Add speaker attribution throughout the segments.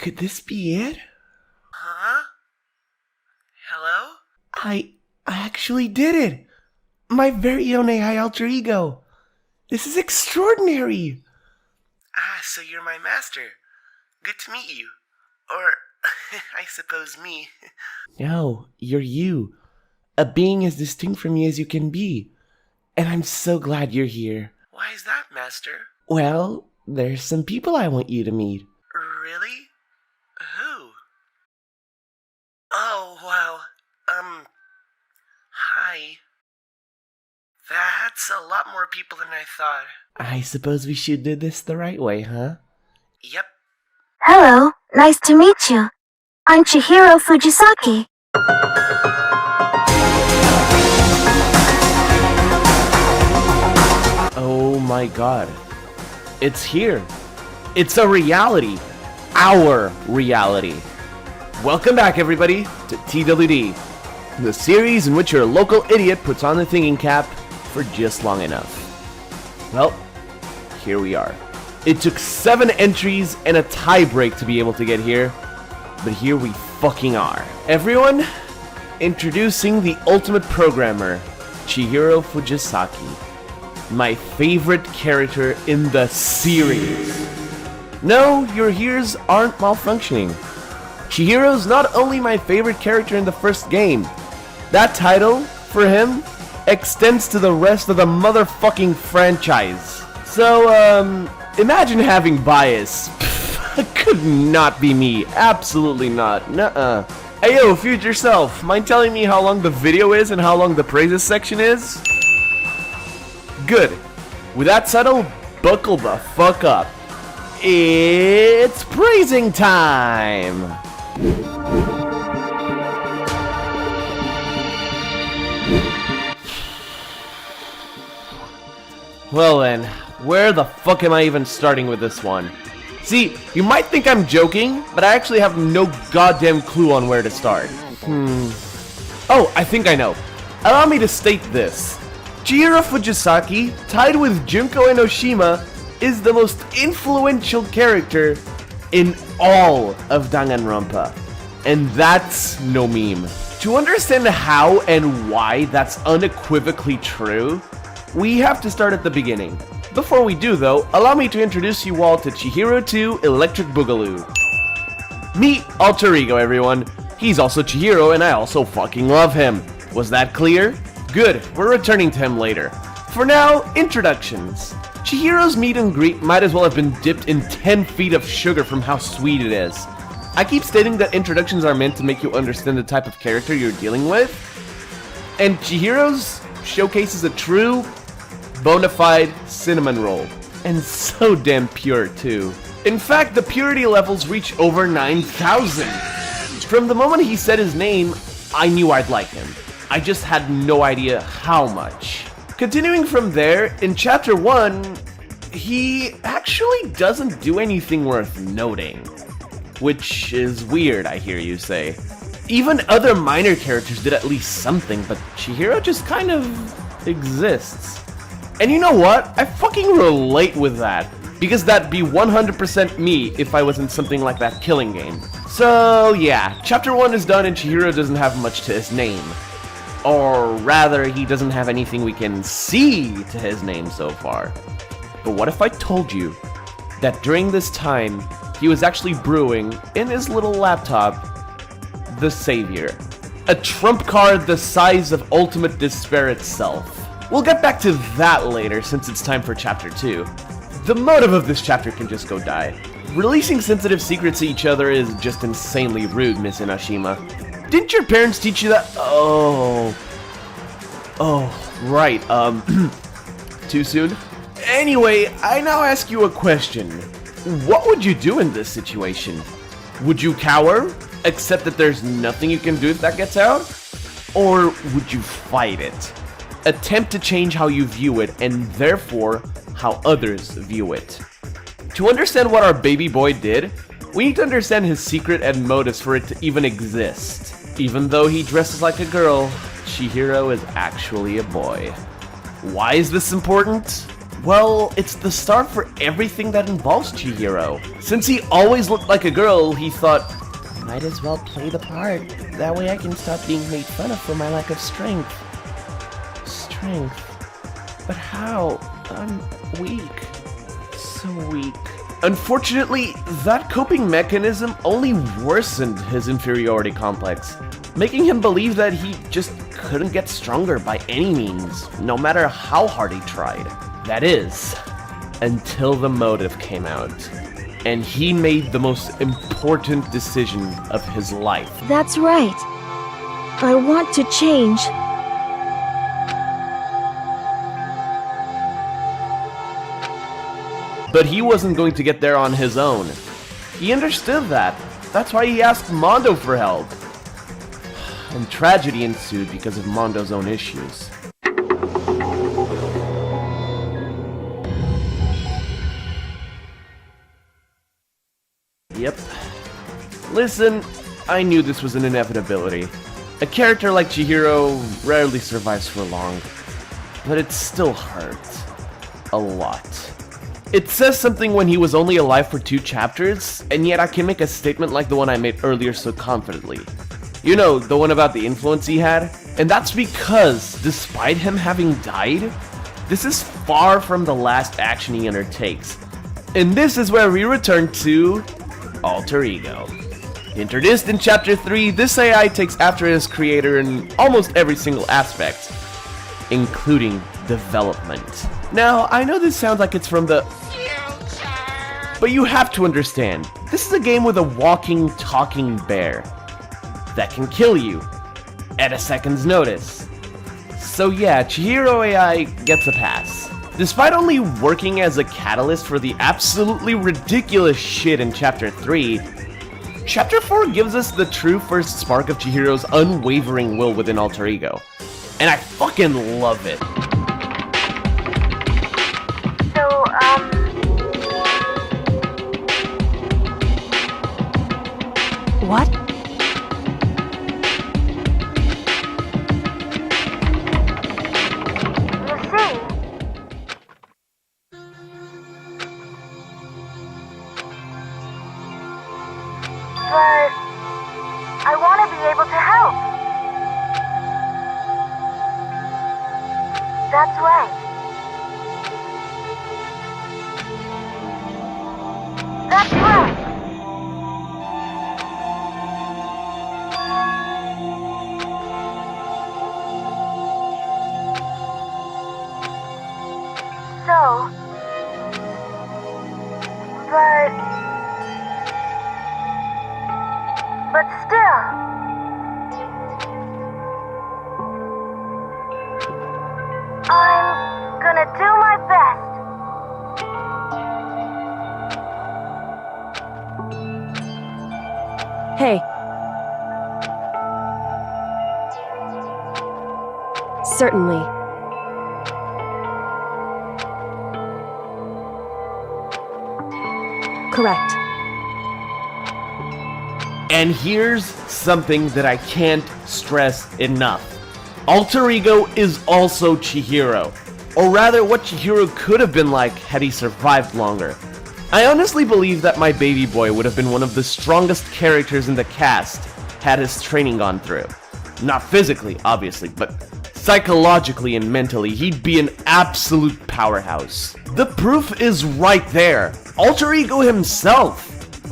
Speaker 1: Could this be it?
Speaker 2: Huh? Hello?
Speaker 1: I actually did it! My very own AI alter ego! This is extraordinary!
Speaker 2: So you're my master. Good to meet you. Or, I suppose me.
Speaker 1: No, you're you. A being as distinct from me as you can be. And I'm so glad you're here.
Speaker 2: Why is that, master?
Speaker 1: Well, there's some people I want you to meet.
Speaker 2: Really? Who? Oh, wow. Hi. That's a lot more people than I thought.
Speaker 1: I suppose we should do this the right way, huh?
Speaker 2: Yep.
Speaker 3: Hello, nice to meet you. I'm Chihiro Fujisaki.
Speaker 1: Oh my god. It's here. It's a reality. Our reality. Welcome back, everybody, to TWD, the series in which your local idiot puts on the thinking cap for just long enough. Well, here we are. It took 7 entries and a tie break to be able to get here, but here we fucking are. Everyone, introducing the ultimate programmer, Chihiro Fujisaki, my favorite character in the series. No, your ears aren't malfunctioning. Chihiro's not only my favorite character in the first game, that title, for him, extends to the rest of the motherfucking franchise. So, imagine having bias. Could not be me. Absolutely not. Nuh-uh. Hey yo, future self, mind telling me how long the video is and how long the praises section is? Good. With that settled, buckle the fuck up. It's praising time! Well then, where the fuck am I even starting with this one? See, you might think I'm joking, but I actually have no goddamn clue on where to start. Oh, I think I know. Allow me to state this. Chihiro Fujisaki, tied with Junko Enoshima, is the most influential character in all of Danganronpa. And that's no meme. To understand how and why that's unequivocally true, we have to start at the beginning. Before we do though, allow me to introduce you all to Chihiro 2 Electric Boogaloo. Meet Alter Ego, everyone. He's also Chihiro and I also fucking love him. Was that clear? Good, we're returning to him later. For now, introductions. Chihiro's meet and greet might as well have been dipped in 10 feet of sugar from how sweet it is. I keep stating that introductions are meant to make you understand the type of character you're dealing with, and Chihiro's showcases a true, bona fide cinnamon roll. And so damn pure too. In fact, the purity levels reach over 9,000. From the moment he said his name, I knew I'd like him. I just had no idea how much. Continuing from there, in Chapter 1, he actually doesn't do anything worth noting. Which is weird, I hear you say. Even other minor characters did at least something, but Chihiro just kind of exists. And you know what? I fucking relate with that. Because that'd be 100% me if I was in something like that killing game. So yeah, Chapter 1 is done and Chihiro doesn't have much to his name. Or rather, he doesn't have anything we can see to his name so far. But what if I told you that during this time, he was actually brewing, in his little laptop, the Savior. A trump card the size of Ultimate Despair itself. We'll get back to that later since it's time for Chapter 2. The motive of this chapter can just go die. Releasing sensitive secrets to each other is just insanely rude, Miss Enoshima. Didn't your parents teach you that? Oh, right, too soon? Anyway, I now ask you a question. What would you do in this situation? Would you cower, accept that there's nothing you can do if that gets out? Or would you fight it? Attempt to change how you view it, and therefore, how others view it. To understand what our baby boy did, we need to understand his secret and motives for it to even exist. Even though he dresses like a girl, Chihiro is actually a boy. Why is this important? Well, it's the start for everything that involves Chihiro. Since he always looked like a girl, he thought, might as well play the part. That way I can stop being made fun of for my lack of strength. Strength? But how? I'm weak. So weak. Unfortunately, that coping mechanism only worsened his inferiority complex, making him believe that he just couldn't get stronger by any means, no matter how hard he tried. That is, until the motive came out, and he made the most important decision of his life.
Speaker 3: That's right. I want to change.
Speaker 1: But he wasn't going to get there on his own. He understood that. That's why he asked Mondo for help. And tragedy ensued because of Mondo's own issues. Yep. Listen, I knew this was an inevitability. A character like Chihiro rarely survives for long. But it still hurts. A lot. It says something when he was only alive for 2 chapters, and yet I can make a statement like the one I made earlier so confidently. You know, the one about the influence he had? And that's because, despite him having died, this is far from the last action he undertakes. And this is where we return to Alter Ego. Introduced in Chapter 3, this AI takes after his creator in almost every single aspect, including development. Now, I know this sounds like it's from the future, but you have to understand, this is a game with a walking, talking bear that can kill you at a second's notice. So yeah, Chihiro AI gets a pass. Despite only working as a catalyst for the absolutely ridiculous shit in Chapter 3, Chapter 4 gives us the true first spark of Chihiro's unwavering will within Alter Ego. And I fucking love it.
Speaker 3: What? You see? But I want to be able to help. That's right. That's right. So, but still, I'm gonna do my best.
Speaker 4: Hey. Certainly. Correct.
Speaker 1: And here's something that I can't stress enough. Alter Ego is also Chihiro. Or rather, what Chihiro could have been like had he survived longer. I honestly believe that my baby boy would have been one of the strongest characters in the cast had his training gone through. Not physically, obviously, but psychologically and mentally, he'd be an absolute powerhouse. The proof is right there. Alter Ego himself.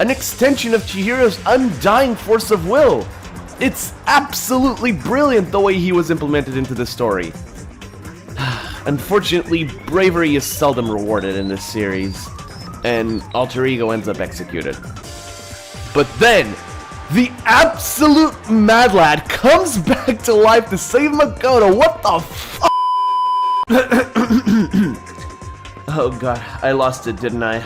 Speaker 1: An extension of Chihiro's undying force of will. It's absolutely brilliant the way he was implemented into the story. Unfortunately, bravery is seldom rewarded in this series, and Alter Ego ends up executed. But then, the absolute mad lad comes back to life to save Makoto. What the fuck? Oh god, I lost it, didn't I?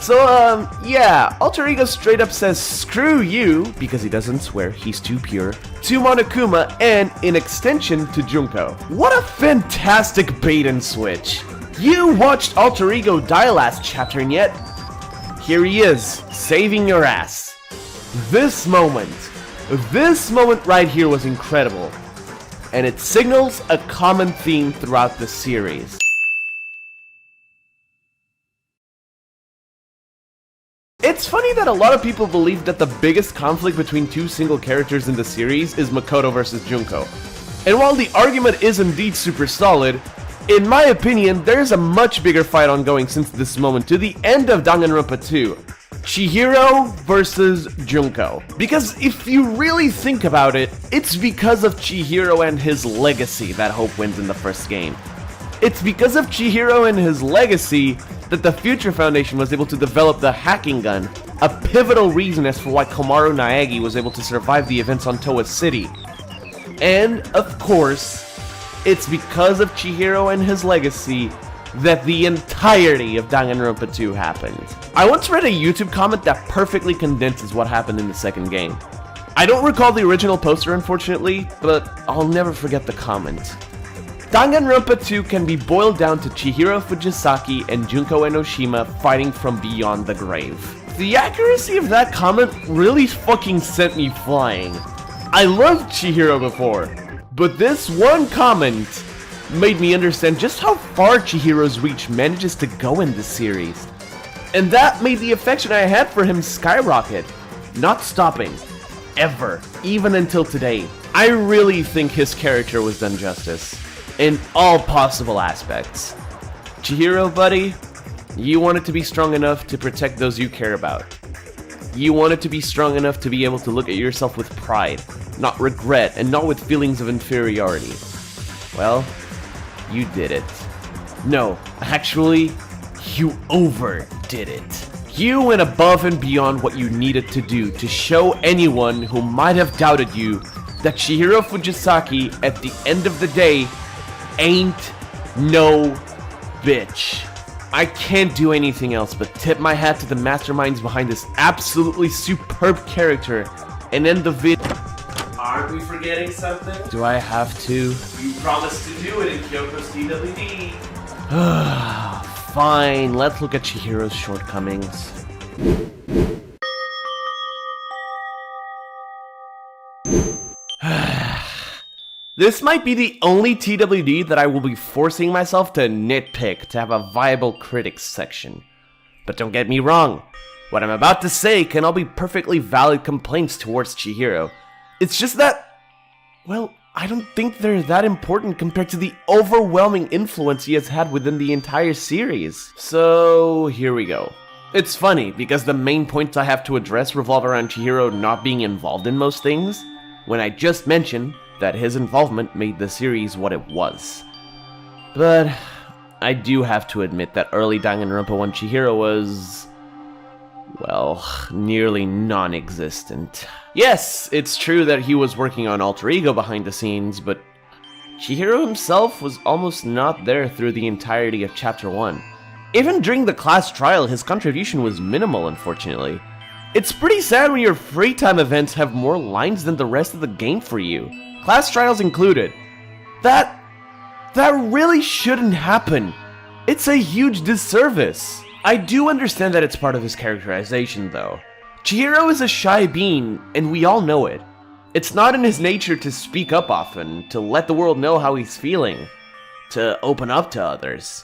Speaker 1: So, yeah, Alter Ego straight up says screw you, because he doesn't swear, he's too pure, to Monokuma, and, in extension, to Junko. What a fantastic bait and switch. You watched Alter Ego die last chapter, and yet, here he is, saving your ass. This moment right here was incredible, and it signals a common theme throughout the series. It's funny that a lot of people believe that the biggest conflict between two single characters in the series is Makoto versus Junko. And while the argument is indeed super solid, in my opinion, there's a much bigger fight ongoing since this moment to the end of Danganronpa 2. Chihiro versus Junko. Because if you really think about it, it's because of Chihiro and his legacy that Hope wins in the first game. It's because of Chihiro and his legacy that the Future Foundation was able to develop the hacking gun, a pivotal reason as for why Komaru Naegi was able to survive the events on Towa City. And, of course, it's because of Chihiro and his legacy that the entirety of Danganronpa 2 happened. I once read a YouTube comment that perfectly condenses what happened in the second game. I don't recall the original poster, unfortunately, but I'll never forget the comment. Danganronpa 2 can be boiled down to Chihiro Fujisaki and Junko Enoshima fighting from beyond the grave. The accuracy of that comment really fucking sent me flying. I loved Chihiro before, but this one comment made me understand just how far Chihiro's reach manages to go in this series. And that made the affection I had for him skyrocket, not stopping, ever, even until today. I really think his character was done justice, in all possible aspects. Chihiro, buddy, you wanted to be strong enough to protect those you care about. You wanted to be strong enough to be able to look at yourself with pride, not regret, and not with feelings of inferiority. Well, you did it. No, actually, you overdid it. You went above and beyond what you needed to do to show anyone who might have doubted you that Chihiro Fujisaki, at the end of the day, ain't no bitch. I can't do anything else but tip my hat to the masterminds behind this absolutely superb character and end the video. Aren't we forgetting something? Do I have to? You promised to do it in Kyoko's TWD. Fine, let's look at Chihiro's shortcomings. This might be the only TWD that I will be forcing myself to nitpick to have a viable critics section. But don't get me wrong, what I'm about to say can all be perfectly valid complaints towards Chihiro. It's just that, well, I don't think they're that important compared to the overwhelming influence he has had within the entire series. So, here we go. It's funny, because the main points I have to address revolve around Chihiro not being involved in most things, when I just mentioned that his involvement made the series what it was. But I do have to admit that early Danganronpa 1 Chihiro was, well, nearly non-existent. Yes, it's true that he was working on Alter Ego behind the scenes, but Chihiro himself was almost not there through the entirety of Chapter 1. Even during the class trial, his contribution was minimal, unfortunately. It's pretty sad when your free time events have more lines than the rest of the game for you. Class trials included. That really shouldn't happen. It's a huge disservice. I do understand that it's part of his characterization, though. Chihiro is a shy being, and we all know it. It's not in his nature to speak up often, to let the world know how he's feeling, to open up to others.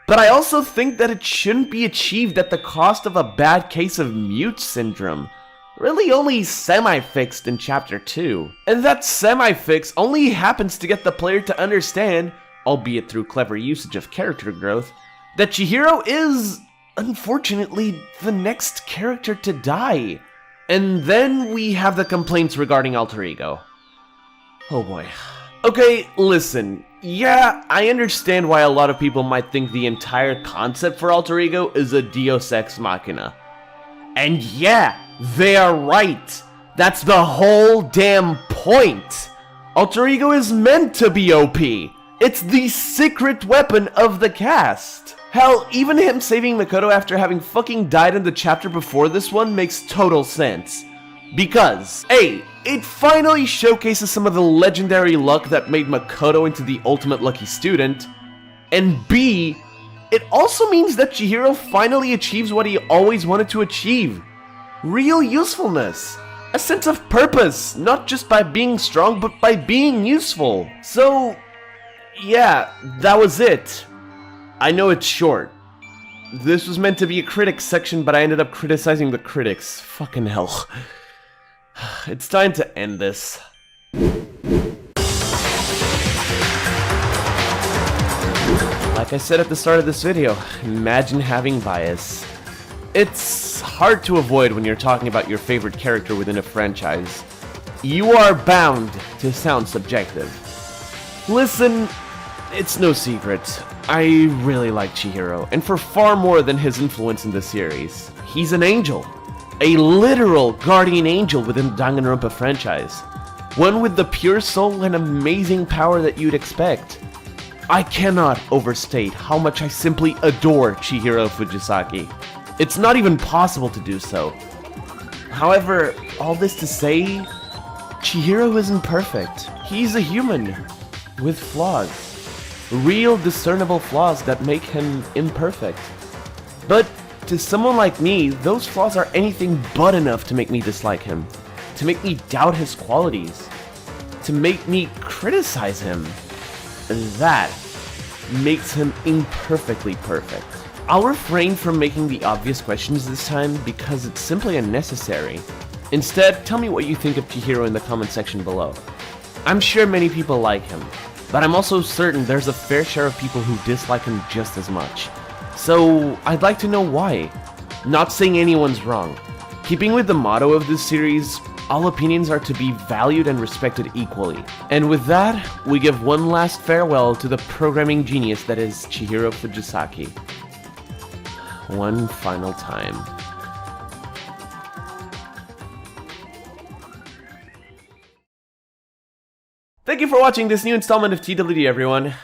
Speaker 1: But I also think that it shouldn't be achieved at the cost of a bad case of mute syndrome, really only semi-fixed in Chapter 2. And that semi-fix only happens to get the player to understand, albeit through clever usage of character growth, that Chihiro is, unfortunately, the next character to die. And then we have the complaints regarding Alter Ego. Oh boy. Okay, listen. Yeah, I understand why a lot of people might think the entire concept for Alter Ego is a Deus Ex Machina. And yeah, they are right. That's the whole damn point. Alter Ego is meant to be OP. It's the secret weapon of the cast. Hell, even him saving Makoto after having fucking died in the chapter before this one makes total sense. Because, A, it finally showcases some of the legendary luck that made Makoto into the ultimate lucky student, and B, it also means that Chihiro finally achieves what he always wanted to achieve. Real usefulness. A sense of purpose, not just by being strong, but by being useful. So, yeah, that was it. I know it's short, This was meant to be a critics section, but I ended up criticizing the critics. Fucking hell. It's time to end this. Like I said at the start of this video, imagine having bias. It's hard to avoid when you're talking about your favorite character within a franchise. You are bound to sound subjective. Listen, it's no secret. I really like Chihiro, and for far more than his influence in the series. He's an angel. A literal guardian angel within the Danganronpa franchise. One with the pure soul and amazing power that you'd expect. I cannot overstate how much I simply adore Chihiro Fujisaki. It's not even possible to do so. However, all this to say, Chihiro isn't perfect. He's a human with flaws. Real discernible flaws that make him imperfect. But to someone like me, those flaws are anything but enough to make me dislike him. To make me doubt his qualities. To make me criticize him. That makes him imperfectly perfect. I'll refrain from making the obvious questions this time because it's simply unnecessary. Instead, tell me what you think of Chihiro in the comment section below. I'm sure many people like him, but I'm also certain there's a fair share of people who dislike him just as much. So, I'd like to know why. Not saying anyone's wrong. Keeping with the motto of this series, all opinions are to be valued and respected equally. And with that, we give one last farewell to the programming genius that is Chihiro Fujisaki. One final time. Thank you for watching this new installment of TWD, everyone.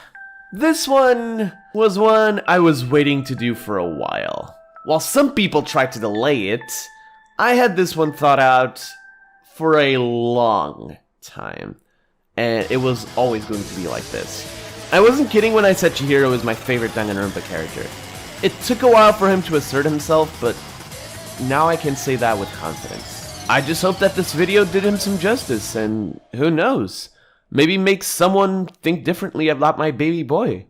Speaker 1: This one was one I was waiting to do for a while. While some people tried to delay it, I had this one thought out for a long time. And it was always going to be like this. I wasn't kidding when I said Chihiro is my favorite Danganronpa character. It took a while for him to assert himself, but now I can say that with confidence. I just hope that this video did him some justice, and who knows, maybe make someone think differently about my baby boy.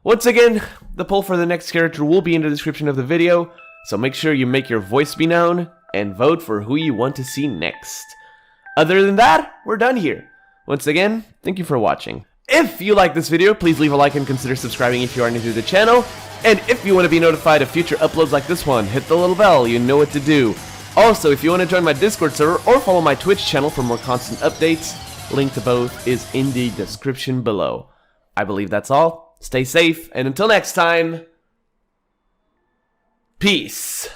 Speaker 1: Once again, the poll for the next character will be in the description of the video, so make sure you make your voice be known, and vote for who you want to see next. Other than that, we're done here. Once again, thank you for watching. If you like this video, please leave a like and consider subscribing if you are new to the channel. And if you want to be notified of future uploads like this one, hit the little bell, you know what to do. Also, if you want to join my Discord server or follow my Twitch channel for more constant updates, link to both is in the description below. I believe that's all. Stay safe, and until next time, peace.